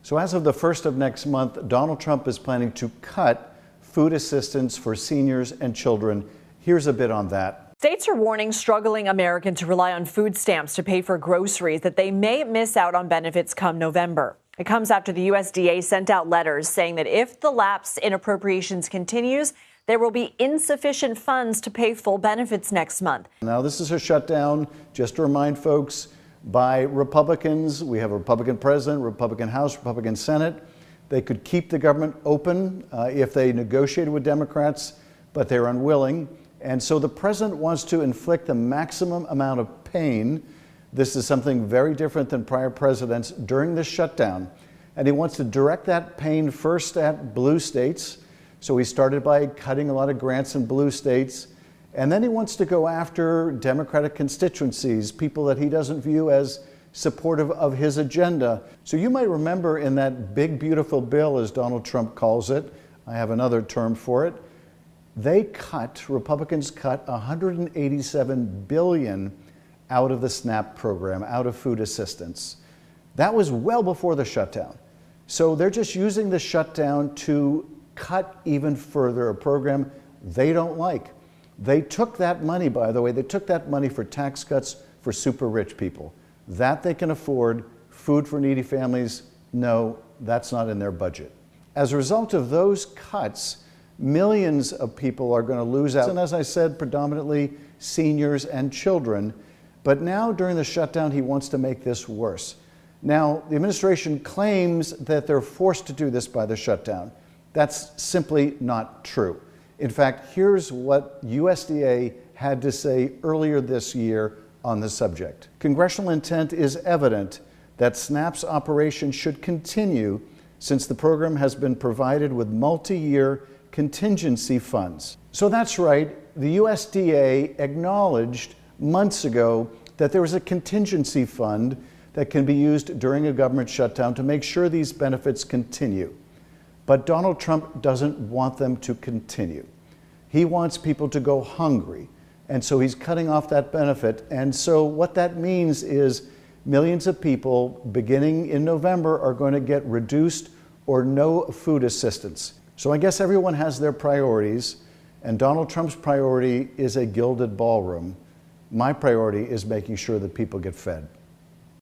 So as of the 1st of next month, Donald Trump is planning to cut food assistance for seniors and children. Here's a bit on that. States are warning struggling Americans who rely on food stamps to pay for groceries that they may miss out on benefits come November. It comes after the USDA sent out letters saying that if the lapse in appropriations continues, there will be insufficient funds to pay full benefits next month. Now, this is a shutdown, just to remind folks, by Republicans. We have a Republican president, Republican House, Republican Senate. They could keep the government open if they negotiated with Democrats, but they're unwilling. And so the president wants to inflict the maximum amount of pain. This is something very different than prior presidents during the shutdown. And he wants to direct that pain first at blue states. So he started by cutting a lot of grants in blue states. And then he wants to go after Democratic constituencies, people that he doesn't view as supportive of his agenda. So you might remember in that big, beautiful bill, as Donald Trump calls it, I have another term for it, Republicans cut $187 billion out of the SNAP program, out of food assistance. That was well before the shutdown. So they're just using the shutdown to cut even further a program they don't like. They took that money, by the way, they took that money for tax cuts for super rich people. That they can afford. Food for needy families, no, that's not in their budget. As a result of those cuts, millions of people are going to lose out. And as I said, predominantly seniors and children. But now during the shutdown, he wants to make this worse. Now, the administration claims that they're forced to do this by the shutdown. That's simply not true. In fact, here's what USDA had to say earlier this year on the subject. Congressional intent is evident that SNAP's operation should continue since the program has been provided with multi-year contingency funds. So that's right, the USDA acknowledged months ago that there was a contingency fund that can be used during a government shutdown to make sure these benefits continue. But Donald Trump doesn't want them to continue. He wants people to go hungry, and so he's cutting off that benefit. And so what that means is millions of people, beginning in November, are going to get reduced or no food assistance. So I guess everyone has their priorities, and Donald Trump's priority is a gilded ballroom. My priority is making sure that people get fed.